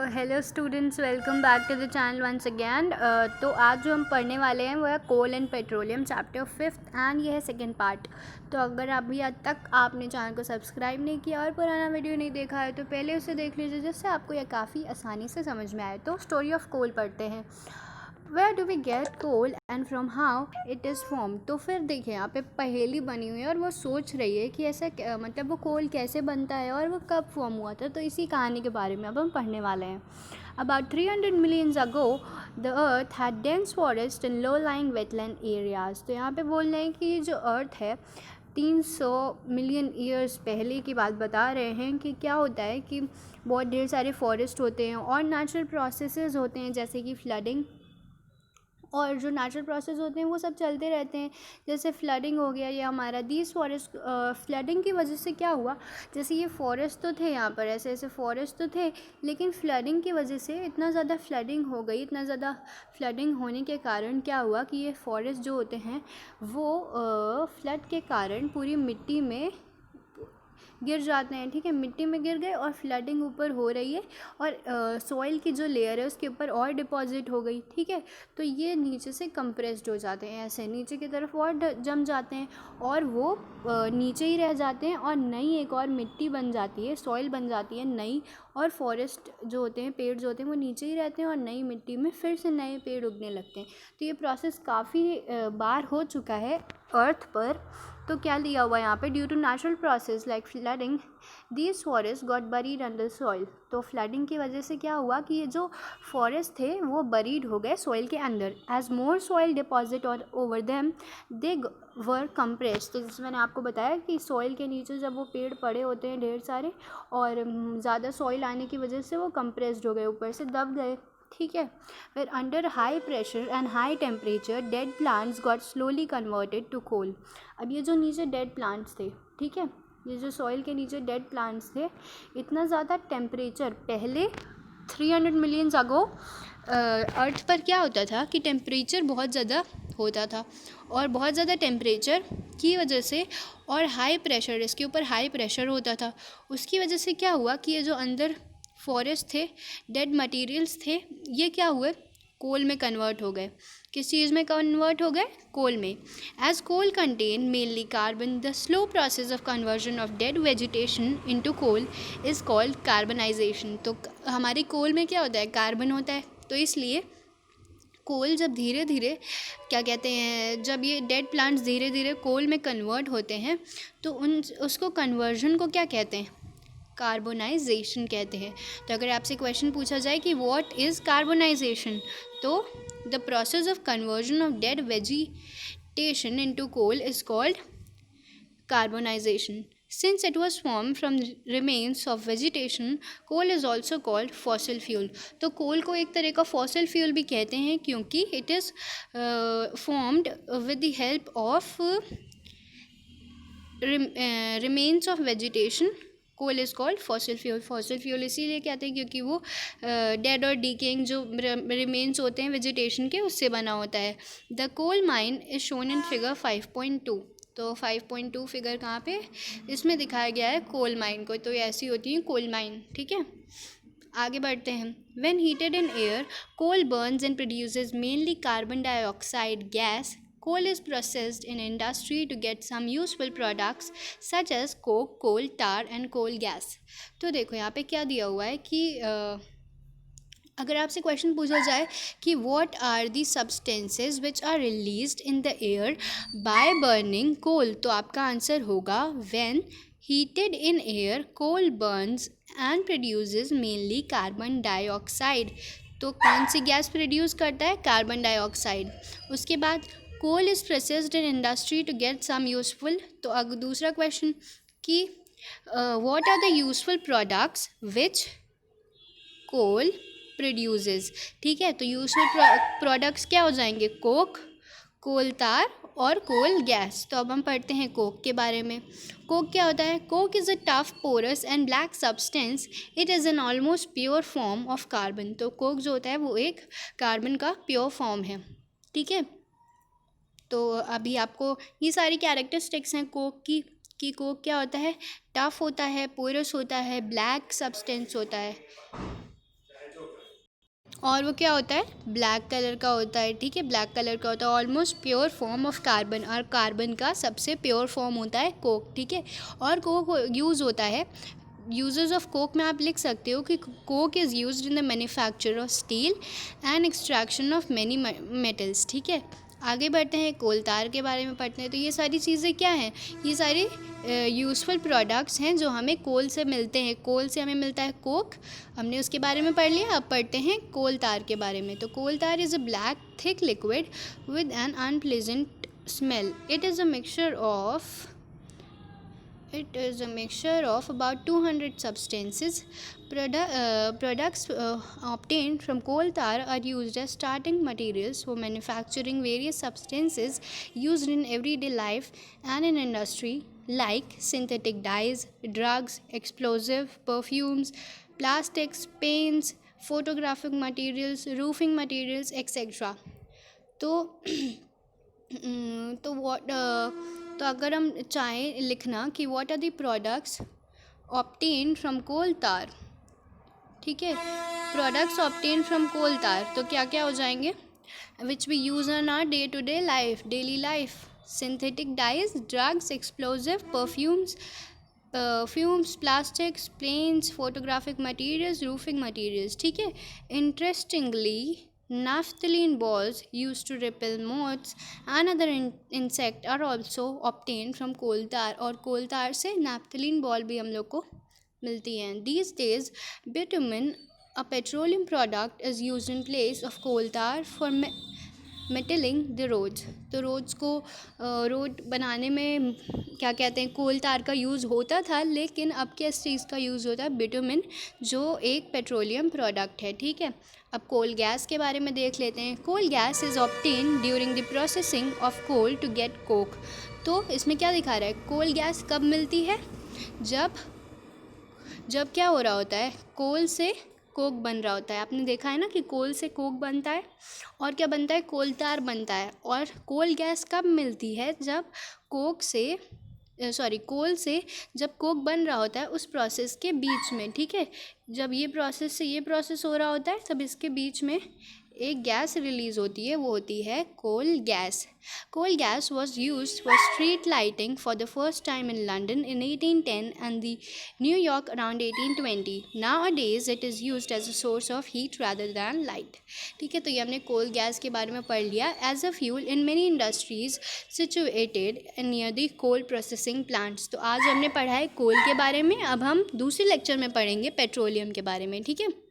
Hello students, welcome back to the channel once again. तो आज जो हम पढ़ने वाले हैं वो है coal and petroleum chapter 5th and ये है सेकंड पार्ट। तो अगर अभी आज तक आपने चैनल को सब्सक्राइब नहीं किया और पुराना वीडियो नहीं देखा है तो पहले उसे देख लीजिए, जिससे आपको यह काफ़ी आसानी से समझ में आए। तो स्टोरी ऑफ कोल पढ़ते हैं। Where do we get coal and from how it is form. तो फिर देखिए यहाँ पे पहेली बनी हुई है और वो सोच रही है कि ऐसा मतलब वो कोल कैसे बनता है और वो कब फॉर्म हुआ था। तो इसी कहानी के बारे में अब हम पढ़ने वाले हैं। About 300 millions ago, the earth had dense forest and low-lying wetland areas. तो यहाँ पे बोल रहे हैं कि ये जो अर्थ है 300 मिलियन ईयर्स पहले की बात बता रहे हैं कि क्या होता है कि बहुत ढेर सारे फॉरेस्ट होते हैं और नेचुरल प्रोसेसेस होते हैं, जैसे कि फ्लडिंग। और जो नेचुरल प्रोसेस होते हैं वो सब चलते रहते हैं, जैसे फ्लडिंग हो गया ये हमारा दीज फॉरेस्ट। फ्लडिंग की वजह से क्या हुआ, जैसे ये फॉरेस्ट तो थे यहाँ पर, ऐसे ऐसे फॉरेस्ट तो थे, लेकिन फ्लडिंग की वजह से इतना ज़्यादा फ्लडिंग हो गई। इतना ज़्यादा फ्लडिंग होने के कारण क्या हुआ कि ये फॉरेस्ट जो होते हैं वो फ्लड के कारण पूरी मिट्टी में गिर जाते हैं। ठीक है, मिट्टी में गिर गए और फ्लडिंग ऊपर हो रही है और सॉइल की जो लेयर है उसके ऊपर और डिपॉजिट हो गई। ठीक है, तो ये नीचे से कंप्रेस्ड हो जाते हैं, ऐसे नीचे की तरफ और जम जाते हैं और वो नीचे ही रह जाते हैं और नई एक और मिट्टी बन जाती है, सॉइल बन जाती है नई। और फॉरेस्ट जो होते हैं, पेड़ जो होते हैं वो नीचे ही रहते हैं और नई मिट्टी में फिर से नए पेड़ उगने लगते हैं। तो ये प्रोसेस काफ़ी बार हो चुका है अर्थ पर। तो क्या लिया हुआ है यहाँ पे, due to natural process like flooding these forest got buried under soil. तो फ्लडिंग की वजह से क्या हुआ कि ये जो फॉरेस्ट थे वो बरीड हो गए सॉइल के अंदर। एज मोर सॉइल डिपॉजिट और over them they were compressed. तो जैसे मैंने आपको बताया कि सॉइल के नीचे जब वो पेड़ पड़े होते हैं ढेर सारे और ज़्यादा सॉइल आने की वजह से वो कंप्रेस्ड हो गए, ऊपर से दब गए। ठीक है, फिर under high pressure and high temperature dead plants got slowly converted to coal. अब ये जो नीचे डेड प्लांट्स थे, ठीक है, ये जो सॉइल के नीचे डेड प्लांट्स थे, इतना ज़्यादा टेम्परेचर पहले 300 मिलियंस अगो अर्थ पर क्या होता था कि टेम्परेचर बहुत ज़्यादा होता था और बहुत ज़्यादा टेम्परेचर की वजह से और हाई प्रेशर, इसके ऊपर हाई प्रेशर होता था, उसकी वजह से क्या हुआ कि ये जो अंदर फॉरेस्ट थे, डेड मटेरियल्स थे, ये क्या हुए, कोल में कन्वर्ट हो गए। किस चीज़ में कन्वर्ट हो गए, कोल में। As coal contain mainly carbon, the slow process of conversion of dead vegetation into coal is called carbonization. तो हमारी कोल में क्या होता है, कार्बन होता है, तो इसलिए कोल जब धीरे धीरे क्या कहते हैं, जब ये डेड प्लांट्स धीरे धीरे कोल में कन्वर्ट होते हैं तो उसको कन्वर्जन को क्या कहते हैं, कार्बोनाइजेशन कहते हैं। तो अगर आपसे क्वेश्चन पूछा जाए कि व्हाट इज़ कार्बोनाइजेशन, तो the process of conversion of dead vegetation into coal is called carbonization. Since it was formed from remains of vegetation, coal is also called fossil fuel. तो कोल को एक तरह का fossil fuel भी कहते हैं क्योंकि it is formed with the help of remains of vegetation. Coal is called fossil fuel. Fossil fuel इसीलिए कहते हैं क्योंकि वो डेड और डीकेइंग जो रिमेन्स होते हैं वेजिटेशन के, उससे बना होता है। The coal mine is shown in figure 5.2। तो 5.2 फिगर कहाँ पे, इसमें दिखाया गया है कोल माइन को। तो ये ऐसी होती है कोल माइन। ठीक है, आगे बढ़ते हैं। When heated in air coal burns and produces mainly carbon dioxide gas. Coal is processed in industry to get some useful products such as coke, coal tar and coal gas. तो देखो यहाँ पे क्या दिया हुआ है कि अगर आपसे क्वेश्चन पूछा जाए कि what are the substances which are released in the air by burning coal, तो आपका आंसर होगा when heated in air coal burns and produces mainly carbon dioxide। तो कौन सी गैस प्रोड्यूस करता है, कार्बन डाइऑक्साइड। उसके बाद coal is processed in industry to get some useful. तो अगर दूसरा क्वेश्चन कि what are the useful products which coal produces. ठीक है, तो यूजफुल प्रोडक्ट्स क्या हो जाएंगे, कोक, कोल तार और कोल गैस। तो अब हम पढ़ते हैं कोक के बारे में। कोक क्या होता है, coke is a tough porous and black substance, it is an almost pure form of carbon. तो कोक जो होता है वो एक कार्बन का प्योर फॉर्म है। ठीक है, तो अभी आपको ये सारी कैरेक्टरिस्टिक्स हैं कोक की कि कोक क्या होता है, टफ होता है, पोरस होता है, ब्लैक सब्सटेंस होता है। और वो क्या होता है, ब्लैक कलर का होता है, ठीक है, ब्लैक कलर का होता है, almost pure form of carbon, और कार्बन का सबसे प्योर फॉर्म होता है कोक, ठीक है। और कोक यूज़ होता है, यूजेस ऑफ कोक में आप लिख सकते हो कि Coke is used in the manufacture of steel and extraction of many metals, ठीक है। आगे बढ़ते हैं, कोल तार के बारे में पढ़ते हैं। तो ये सारी चीज़ें क्या हैं, ये सारी यूज़फुल प्रोडक्ट्स हैं जो हमें कोल से मिलते हैं। कोल से हमें मिलता है कोक, हमने उसके बारे में पढ़ लिया। अब पढ़ते हैं कोल तार के बारे में। तो कोल तार is a black thick liquid with N unpleasant smell. It is a mixture of about 200 substances. Products obtained from coal tar are used as starting materials for manufacturing various substances used in everyday life and in industry, like synthetic dyes, drugs, explosive, perfumes, plastics, paints, photographic materials, roofing materials, etc. तो तो अगर हम चाहें लिखना कि what are the products obtain from coal tar, ठीक है, products obtain from coal तार, तो क्या क्या हो जाएंगे, which we use in our day to day life, daily life, synthetic dyes, drugs, explosive, perfumes, plastics, paints, photographic materials, roofing materials, ठीक है। Interestingly, naphthalene balls used to repel moths and other insect are also obtained from coal tar, और कोल तार से naphthalene ball भी हम लोग को मिलती हैं। These days bitumen, a petroleum product, is used in place of coal tar for metalling the roads. तो रोड्स को रोड बनाने में क्या कहते हैं, कोल तार का यूज़ होता था, लेकिन अब किस चीज़ का यूज़ होता है, बिटुमिन, जो एक पेट्रोलियम प्रोडक्ट है, ठीक है। अब कोल गैस के बारे में देख लेते हैं। Coal gas is obtain during the processing of coal to get coke. तो इसमें क्या दिखा रहा है, कोल गैस कब मिलती है, जब क्या हो रहा होता है, कोल से कोक बन रहा होता है। आपने देखा है ना कि कोल से कोक बनता है, और क्या बनता है, कोल तार बनता है। और कोल गैस कब मिलती है, जब कोल से जब कोक बन रहा होता है, उस प्रोसेस के बीच में, ठीक है। जब ये प्रोसेस से ये प्रोसेस हो रहा होता है, तब इसके बीच में एक गैस रिलीज़ होती है, वो होती है coal gas. Coal gas was used for street lighting for the first time in London in 1810 and the New York around 1820। Nowadays it is used as a source of heat rather than light, ठीक है। तो ये हमने कोल gas के बारे में पढ़ लिया। As a fuel in many industries situated near the coal processing plants. तो आज हमने पढ़ा है कोल के बारे में, अब हम दूसरे लेक्चर में पढ़ेंगे पेट्रोलियम के बारे में, ठीक है।